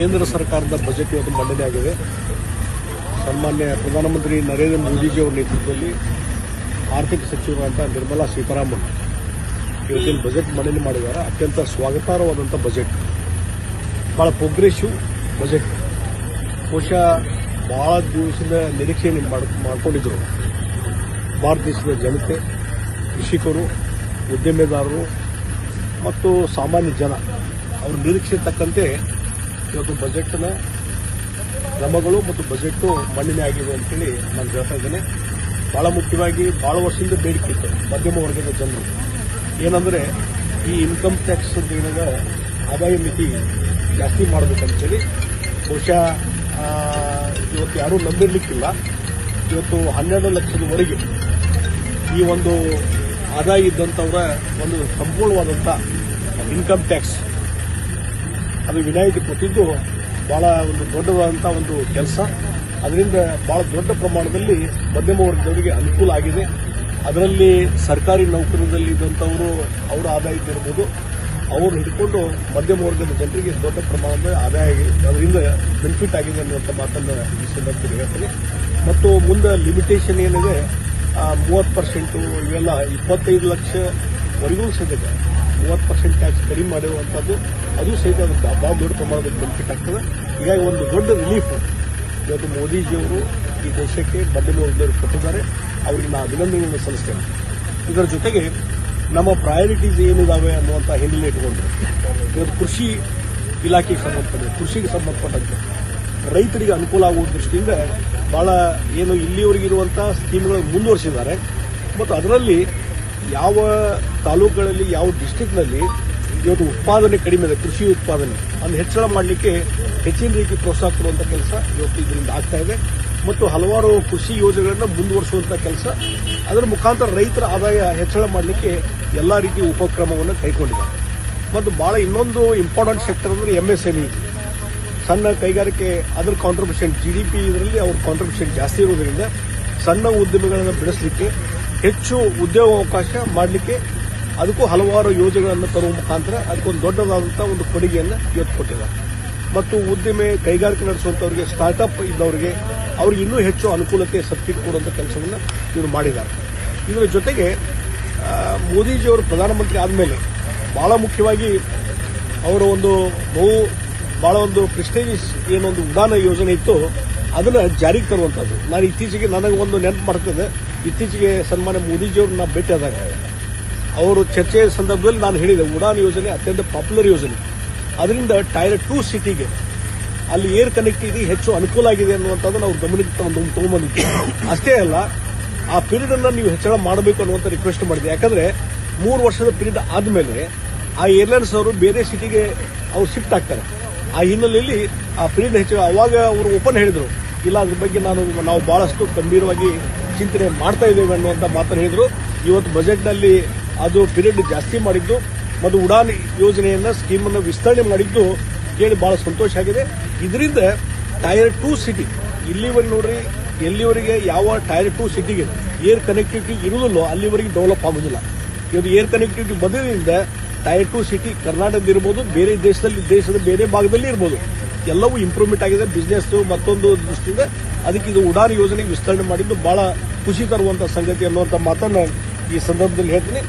ಕೇಂದ್ರ ಸರ್ಕಾರದ ಬಜೆಟ್ ಇವತ್ತು ಮಂಡನೆ ಆಗಿದೆ. ಸನ್ಮಾನ್ಯ ಪ್ರಧಾನಮಂತ್ರಿ ನರೇಂದ್ರ ಮೋದಿಜಿಯವರ ನೇತೃತ್ವದಲ್ಲಿ ಆರ್ಥಿಕ ಸಚಿವರಾದ ನಿರ್ಮಲಾ ಸೀತಾರಾಮನ್ ಇವತ್ತಿನ ಬಜೆಟ್ ಮಂಡನೆ ಮಾಡಿದ್ದಾರೆ. ಅತ್ಯಂತ ಸ್ವಾಗತಾರ್ಹವಾದಂಥ ಬಜೆಟ್, ಭಾಳ ಪ್ರೋಗ್ರೆಸಿವ್ ಬಜೆಟ್. ಬಹುಶಃ ಭಾಳ ದಿವಸದ ನಿರೀಕ್ಷೆಯನ್ನು ಮಾಡಿಕೊಂಡಿದ್ದರು ಭಾರತ ದೇಶದ ಜನತೆ, ಕೃಷಿಕರು, ಉದ್ಯಮೆದಾರರು ಮತ್ತು ಸಾಮಾನ್ಯ ಜನ. ಅವ್ರ ನಿರೀಕ್ಷೆ ತಕ್ಕಂತೆ ಇವತ್ತು ಬಜೆಟ್ನ ಕ್ರಮಗಳು ಮತ್ತು ಬಜೆಟ್ ಮಂಡನೆ ಆಗಿದೆ ಅಂತೇಳಿ ನಾನು ಹೇಳ್ತಾ ಇದ್ದೇನೆ. ಭಾಳ ಮುಖ್ಯವಾಗಿ ಭಾಳ ವರ್ಷದಿಂದ ಬೇಡಿಕೆ ಇತ್ತು ಮಧ್ಯಮ ವರ್ಗದ ಜನರು. ಏನಂದರೆ ಈ ಇನ್ಕಮ್ ಟ್ಯಾಕ್ಸ್ ಏನಾದ ಆದಾಯ ಮಿತಿ ಜಾಸ್ತಿ ಮಾಡಬೇಕಂತೇಳಿ. ಬಹುಶಃ ಇವತ್ತು ಯಾರೂ ನಂಬಿರಲಿಕ್ಕಿಲ್ಲ. ಇವತ್ತು 12 ಲಕ್ಷದವರೆಗೆ ಈ ಒಂದು ಆದಾಯ ಇದ್ದಂಥವರ ಒಂದು ಸಂಪೂರ್ಣವಾದಂಥ ಇನ್ಕಮ್ ಟ್ಯಾಕ್ಸ್ ಅದು ವಿನಾಯಿತಿ ಕೊಟ್ಟಿದ್ದು ಭಾಳ ಒಂದು ದೊಡ್ಡದಾದಂಥ ಒಂದು ಕೆಲಸ. ಅದರಿಂದ ಭಾಳ ದೊಡ್ಡ ಪ್ರಮಾಣದಲ್ಲಿ ಮಧ್ಯಮ ವರ್ಗದವರಿಗೆ ಅನುಕೂಲ ಆಗಿದೆ. ಅದರಲ್ಲಿ ಸರ್ಕಾರಿ ನೌಕರದಲ್ಲಿ ಇದ್ದಂಥವರು ಅವರ ಆದಾಯ ಇರ್ಬೋದು, ಅವರು ಹಿಡ್ಕೊಂಡು ಮಧ್ಯಮ ವರ್ಗದ ಜನರಿಗೆ ದೊಡ್ಡ ಪ್ರಮಾಣದ ಆದಾಯ ಆಗಿದೆ, ಅದರಿಂದ ಬೆನಿಫಿಟ್ ಆಗಿದೆ ಅನ್ನುವಂಥ ಮಾತನ್ನು ಈ ಸಂದರ್ಭದಲ್ಲಿ ಹೇಳ್ತೀನಿ. ಮತ್ತು ಮುಂದೆ ಲಿಮಿಟೇಷನ್ ಏನಿದೆ 30% ಇವೆಲ್ಲ 25 ಲಕ್ಷವರೆಗೂ ಸಹಿತ 30% ಟ್ಯಾಕ್ಸ್ ಕಡಿಮೆ ಮಾಡಿರುವಂಥದ್ದು, ಅದು ಸಹಿತ ಭಾಳ ದೊಡ್ಡ ಪ್ರಮಾಣದಲ್ಲಿ ಬೆನಿಫಿಟ್ ಆಗ್ತದೆ. ಹೀಗಾಗಿ ಒಂದು ದೊಡ್ಡ ರಿಲೀಫ್ ಇವತ್ತು ಮೋದಿಜಿಯವರು ಈ ದೇಶಕ್ಕೆ ಮಧ್ಯಮ ವರ್ಗದವರು ಕೊಟ್ಟಿದ್ದಾರೆ. ಅವರಿಗೆ ನಾನು ಅಭಿನಂದನೆಗಳನ್ನು ಸಲ್ಲಿಸ್ತೇನೆ. ಇದರ ಜೊತೆಗೆ ನಮ್ಮ ಪ್ರಯಾರಿಟೀಸ್ ಏನಿದಾವೆ ಅನ್ನುವಂಥ ಹಿನ್ನೆಲೆ ಇಟ್ಕೊಂಡು ಇವತ್ತು ಕೃಷಿ ಇಲಾಖೆಗೆ ಸಂಬಂಧಪಟ್ಟ ಕೃಷಿಗೆ ಸಂಬಂಧಪಟ್ಟಂತೆ ರೈತರಿಗೆ ಅನುಕೂಲ ಆಗುವ ದೃಷ್ಟಿಯಿಂದ ಭಾಳ ಏನು ಇಲ್ಲಿಯವರೆಗಿರುವಂಥ ಸ್ಕೀಮ್ಗಳನ್ನು ಮುಂದುವರಿಸಿದ್ದಾರೆ. ಮತ್ತು ಅದರಲ್ಲಿ ಯಾವ ತಾಲೂಕುಗಳಲ್ಲಿ ಯಾವ ಡಿಸ್ಟಿಕ್ನಲ್ಲಿ ಇವತ್ತು ಉತ್ಪಾದನೆ ಕಡಿಮೆ ಇದೆ, ಕೃಷಿ ಉತ್ಪಾದನೆ ಅದನ್ನು ಹೆಚ್ಚಳ ಮಾಡಲಿಕ್ಕೆ ಹೆಚ್ಚಿನ ರೀತಿ ಪ್ರೋತ್ಸಾಹ ಕೊಡುವಂಥ ಕೆಲಸ ಇವತ್ತು ಇದರಿಂದ ಆಗ್ತಾ ಇದೆ. ಮತ್ತು ಹಲವಾರು ಕೃಷಿ ಯೋಜನೆಗಳನ್ನು ಮುಂದುವರಿಸುವಂಥ ಕೆಲಸ, ಅದರ ಮುಖಾಂತರ ರೈತರ ಆದಾಯ ಹೆಚ್ಚಳ ಮಾಡಲಿಕ್ಕೆ ಎಲ್ಲ ರೀತಿಯ ಉಪಕ್ರಮವನ್ನು ಕೈಗೊಂಡಿದ್ದಾರೆ. ಮತ್ತು ಭಾಳ ಇನ್ನೊಂದು ಇಂಪಾರ್ಟೆಂಟ್ ಸೆಕ್ಟರ್ ಅಂದರೆ MSME, ಸಣ್ಣ ಕೈಗಾರಿಕೆ. ಅದರ ಕಾಂಟ್ರಿಬ್ಯೂಷನ್ GDP ಇದರಲ್ಲಿ ಅವ್ರ ಕಾಂಟ್ರಿಬ್ಯೂಷನ್ ಜಾಸ್ತಿ ಇರೋದ್ರಿಂದ ಸಣ್ಣ ಉದ್ಯಮಗಳನ್ನು ಬೆಳೆಸಲಿಕ್ಕೆ, ಹೆಚ್ಚು ಉದ್ಯೋಗಾವಕಾಶ ಮಾಡಲಿಕ್ಕೆ ಅದಕ್ಕೂ ಹಲವಾರು ಯೋಜನೆಗಳನ್ನು ತರುವ ಮುಖಾಂತರ ಅದಕ್ಕೊಂದು ದೊಡ್ಡದಾದಂಥ ಒಂದು ಕೊಡುಗೆಯನ್ನು ಇವತ್ತು ಕೊಟ್ಟಿದ್ದಾರೆ. ಮತ್ತು ಉದ್ಯಮೆ ಕೈಗಾರಿಕೆ ನಡೆಸುವಂಥವ್ರಿಗೆ, ಸ್ಟಾರ್ಟ್ಅಪ್ ಇದ್ದವರಿಗೆ ಅವ್ರಿಗೆ ಇನ್ನೂ ಹೆಚ್ಚು ಅನುಕೂಲತೆ ಸಬ್ಸಿಡಿ ಕೊಡುವಂಥ ಕೆಲಸವನ್ನು ಇವರು ಮಾಡಿದ್ದಾರೆ. ಇದರ ಜೊತೆಗೆ ಮೋದಿಜಿಯವರು ಪ್ರಧಾನಮಂತ್ರಿ ಆದಮೇಲೆ ಭಾಳ ಮುಖ್ಯವಾಗಿ ಅವರ ಒಂದು ಭಾಳ ಒಂದು ಪ್ರೆಸ್ಟೇಜಿಯಸ್ ಏನೊಂದು ಉಡಾನ ಯೋಜನೆ ಇತ್ತು ಅದನ್ನು ಜಾರಿಗೆ ತರುವಂಥದ್ದು. ನಾನು ಇತ್ತೀಚೆಗೆ ನನಗೆ ಒಂದು ನೆನಪು ಮಾಡ್ತದೆ. ಇತ್ತೀಚೆಗೆ ಸನ್ಮಾನ್ಯ ಮೋದಿಜಿಯವರು ನಾವು ಭೇಟಿಯಾದಾಗ ಅವರು ಚರ್ಚೆಯ ಸಂದರ್ಭದಲ್ಲಿ ನಾನು ಹೇಳಿದೆ, ಉಡಾನ್ ಯೋಜನೆ ಅತ್ಯಂತ ಪಾಪ್ಯುಲರ್ ಯೋಜನೆ. ಅದರಿಂದ Tier 2 ಸಿಟಿಗೆ ಅಲ್ಲಿ ಏರ್ ಕನೆಕ್ಟಿವಿಟಿ ಹೆಚ್ಚು ಅನುಕೂಲ ಆಗಿದೆ ಅನ್ನುವಂಥದ್ದನ್ನು ಅವ್ರು ಗಮನಕ್ಕೆ ತಗೊಂಡ್ಬಂದಿತ್ತು. ಅಷ್ಟೇ ಅಲ್ಲ, ಆ ಪೀರಿಯಡ್ ಅನ್ನು ನೀವು ಹೆಚ್ಚಳ ಮಾಡಬೇಕು ಅನ್ನುವಂಥ ರಿಕ್ವೆಸ್ಟ್ ಮಾಡಿದೆ. ಯಾಕಂದ್ರೆ 3 ವರ್ಷದ ಪೀರಿಯಡ್ ಆದಮೇಲೆ ಆ ಏರ್ಲೈನ್ಸ್ ಅವರು ಬೇರೆ ಸಿಟಿಗೆ ಅವ್ರು ಶಿಫ್ಟ್ ಆಗ್ತಾರೆ. ಆ ಹಿನ್ನೆಲೆಯಲ್ಲಿ ಆ ಪೀರಿಯಡ್ ಹೆಚ್ಚು ಅವಾಗ ಅವರು ಓಪನ್ ಹೇಳಿದರು, ಇಲ್ಲ ಅದ್ರ ಬಗ್ಗೆ ನಾವು ಬಹಳಷ್ಟು ಗಂಭೀರವಾಗಿ ಚಿಂತನೆ ಮಾಡ್ತಾ ಇದ್ದೇವೆ ಅನ್ನುವಂಥ ಮಾತನ್ನು ಹೇಳಿದರು. ಇವತ್ತು ಬಜೆಟ್ನಲ್ಲಿ ಅದು ಪೀರಿಯಡ್ ಜಾಸ್ತಿ ಮಾಡಿದ್ದು ಮತ್ತು ಉಡಾನ್ ಯೋಜನೆಯನ್ನು ಸ್ಕೀಮನ್ನು ವಿಸ್ತರಣೆ ಮಾಡಿದ್ದು ಕೇಳಿ ಭಾಳ ಸಂತೋಷ ಆಗಿದೆ. ಇದರಿಂದ Tier 2 ಸಿಟಿ ಇಲ್ಲಿವರೆಗೆ ನೋಡ್ರಿ, ಎಲ್ಲಿವರೆಗೆ ಯಾವ Tier 2 ಸಿಟಿಗೆ ಏರ್ ಕನೆಕ್ಟಿವಿಟಿ ಇರುವುದಿಲ್ಲೋ ಅಲ್ಲಿವರೆಗೆ ಡೆವಲಪ್ ಆಗೋದಿಲ್ಲ. ಇವತ್ತು ಏರ್ ಕನೆಕ್ಟಿವಿಟಿ ಬಂದಿದ್ದರಿಂದ Tier 2 ಸಿಟಿ ಕರ್ನಾಟಕದ ಇರ್ಬೋದು, ಬೇರೆ ದೇಶದ ಬೇರೆ ಭಾಗದಲ್ಲಿ ಇರ್ಬೋದು, ಎಲ್ಲವೂ ಇಂಪ್ರೂವ್ಮೆಂಟ್ ಆಗಿದೆ. ಬಿಸ್ನೆಸ್ ಮತ್ತೊಂದು ದೃಷ್ಟಿಯಿಂದ ಅದಕ್ಕೆ ಇದು ಉಡಾನ್ ಯೋಜನೆಗೆ ವಿಸ್ತರಣೆ ಮಾಡಿದ್ದು ಬಹಳ ಖುಷಿ ತರುವಂಥ ಸಂಗತಿ ಅನ್ನುವಂಥ ಮಾತನ್ನು ಈ ಸಂದರ್ಭದಲ್ಲಿ ಹೇಳ್ತೀನಿ.